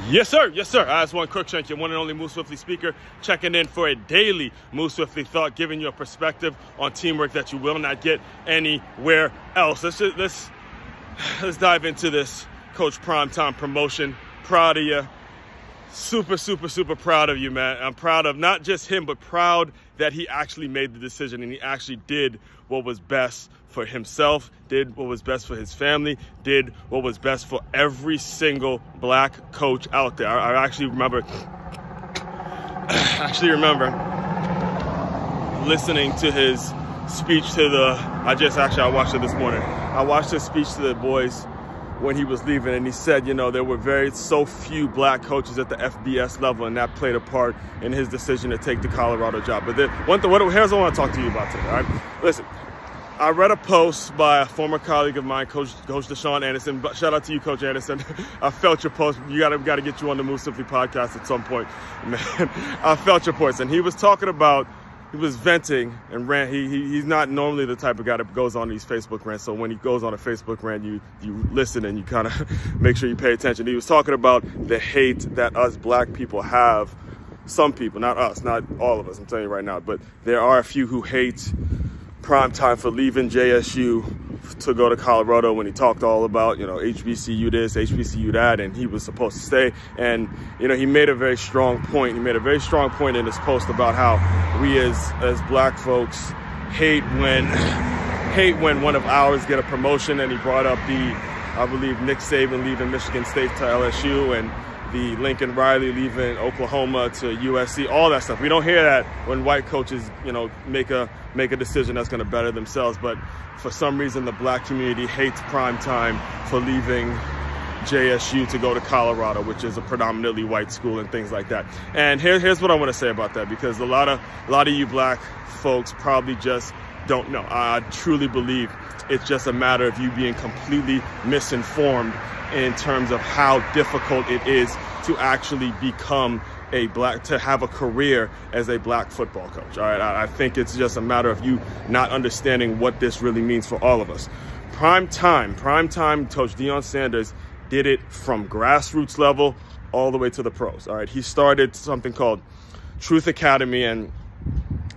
Yes, sir. Yes, sir. Aswand Cruickshank, your one and only Move Swiftly speaker, checking in for a daily Move Swiftly thought, giving you a perspective on teamwork that you will not get anywhere else. Let's dive into this Coach Primetime promotion. Proud of you. Super proud of you, man. I'm proud of not just him, but proud that he actually made the decision and he actually did what was best for himself, did what was best for his family, did what was best for every single black coach out there. I actually remember listening to his speech to I watched it this morning. I watched his speech to the boys when he was leaving, and he said, you know, there were so few black coaches at the FBS level, and that played a part in his decision to take the Colorado job. But then, here's what I want to talk to you about today, all right? Listen, I read a post by a former colleague of mine, Coach Deshaun Anderson. But shout out to you, Coach Anderson. I felt your post. You got to get you on the Move Swiftly podcast at some point, man. I felt your post, and he was talking about. He was venting and rant. He's not normally the type of guy that goes on these Facebook rants. So when he goes on a Facebook rant, you listen and you kind of make sure you pay attention. He was talking about the hate that us black people have. Some people, not us, not all of us, I'm telling you right now. But there are a few who hate Primetime for leaving JSU to go to Colorado when he talked all about, you know, HBCU this, HBCU that, and he was supposed to stay. And, you know, he made a very strong point. He made a very strong point in his post about how we as black folks hate when one of ours get a promotion. And he brought up I believe Nick Saban leaving Michigan State to LSU and the Lincoln Riley leaving Oklahoma to USC, all that stuff. We don't hear that when white coaches, you know, make a decision that's going to better themselves. But for some reason, the black community hates Primetime for leaving JSU to go to Colorado, which is a predominantly white school and things like that. And here's what I want to say about that, because a lot of you black folks probably just don't know. I truly believe it's just a matter of you being completely misinformed in terms of how difficult it is to actually become to have a career as a black football coach. All right, I think it's just a matter of you not understanding what this really means for all of us. Primetime Coach Deion Sanders did it from grassroots level all the way to the pros. All right, he started something called Truth Academy, and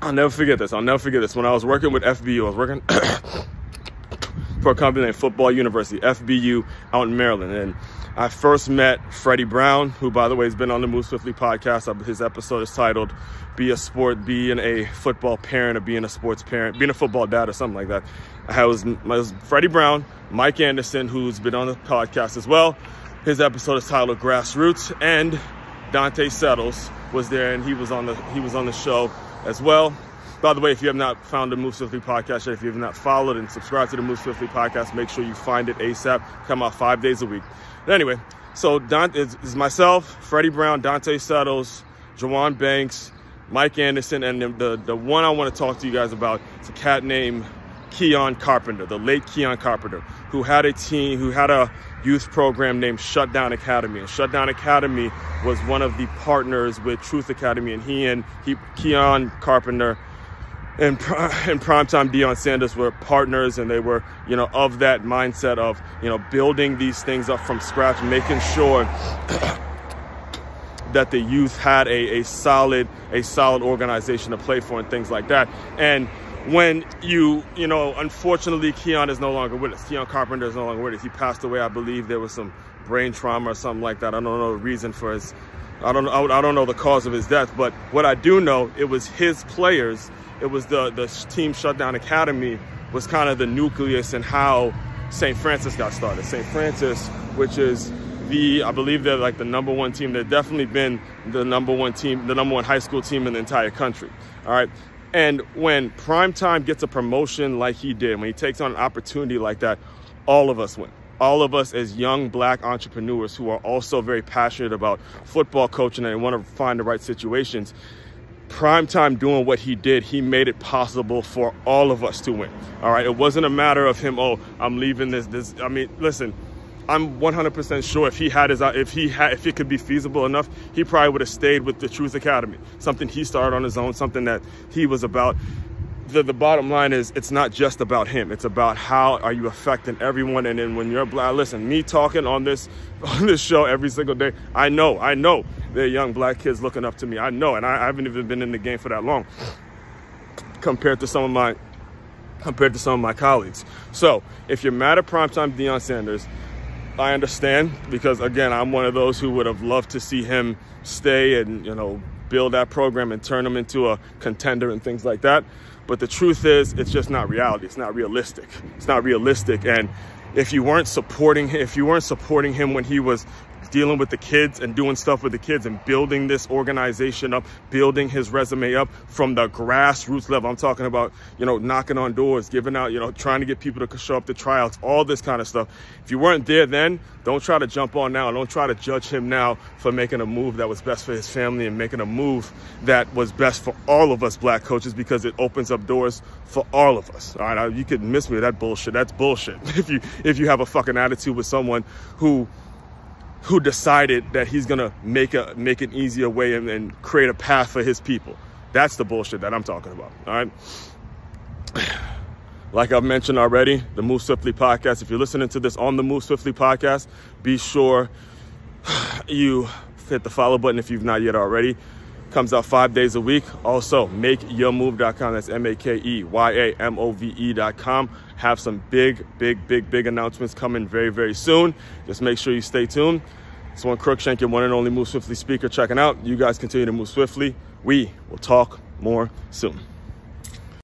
I'll never forget this. When I was working with FBU, I was working for a company named Football University, FBU, out in Maryland. And I first met Freddie Brown, who, by the way, has been on the Move Swiftly podcast. His episode is titled Being a Football Parent, or Being a Sports Parent, Being a Football Dad, or something like that. I was Freddie Brown, Mike Anderson, who's been on the podcast as well. His episode is titled Grassroots, and Dante Settles was there, and he was on the show as well. By the way, if you have not found the Move Swiftly podcast yet, if you have not followed and subscribed to the Move Swiftly podcast, make sure you find it ASAP. Come out 5 days a week. But anyway, so it's myself, Freddie Brown, Dante Settles, Jawan Banks, Mike Anderson, and the one I want to talk to you guys about is a cat named Keon Carpenter, the late Keon Carpenter, who had a youth program named Shutdown Academy. And Shutdown Academy was one of the partners with Truth Academy, and Keon Carpenter and Primetime Deion Sanders were partners, and they were, you know, of that mindset of, you know, building these things up from scratch, making sure that the youth had a solid organization to play for and things like that. And when you know, unfortunately, Keon is no longer with us. Keon Carpenter is no longer with us. He passed away. I believe there was some brain trauma or something like that. I don't know the reason for his, I don't know the cause of his death, but what I do know, it was his players. It was the team Shutdown Academy was kind of the nucleus in how St. Francis got started. St. Francis, which is I believe they're like the number one team. They've definitely been the number one team, the number one high school team in the entire country. All right. And when Primetime gets a promotion like he did, when he takes on an opportunity like that, all of us win. All of us as young black entrepreneurs who are also very passionate about football coaching and want to find the right situations. Primetime doing what he did, he made it possible for all of us to win. All right, it wasn't a matter of him, oh, I'm leaving this. I mean, listen, I'm 100% sure if it could be feasible enough, he probably would have stayed with the Truth Academy, something he started on his own, something that he was about. the bottom line is, it's not just about him. It's about how are you affecting everyone. And then when you're black, listen, me talking on this show every single day, I know there are young black kids looking up to me. I know, and I haven't even been in the game for that long compared to some of my colleagues. So if you're mad at primetime Deion Sanders, I understand, because again, I'm one of those who would have loved to see him stay and, you know, build that program and turn him into a contender and things like that. But the truth is, it's just not reality. It's not realistic. It's not realistic. And if you weren't supporting him when he was dealing with the kids and doing stuff with the kids and building this organization up, building his resume up from the grassroots level. I'm talking about, you know, knocking on doors, giving out, you know, trying to get people to show up to tryouts, all this kind of stuff. If you weren't there then, don't try to jump on now. Don't try to judge him now for making a move that was best for his family and making a move that was best for all of us black coaches, because it opens up doors for all of us. All right, you could miss me with that bullshit. That's bullshit. If you have a fucking attitude with someone who decided that he's gonna make an easier way and create a path for his people. That's the bullshit that I'm talking about. All right. Like I've mentioned already, the Move Swiftly podcast. If you're listening to this on the Move Swiftly podcast, be sure you hit the follow button if you've not yet already. Comes out 5 days a week. Also, makeyourmove.com. That's makeyourmove.com. Have some big announcements coming very, very soon. Just make sure you stay tuned. Aswand Cruickshank, your one and only Move Swiftly speaker, checking out. You guys continue to move swiftly. We will talk more soon.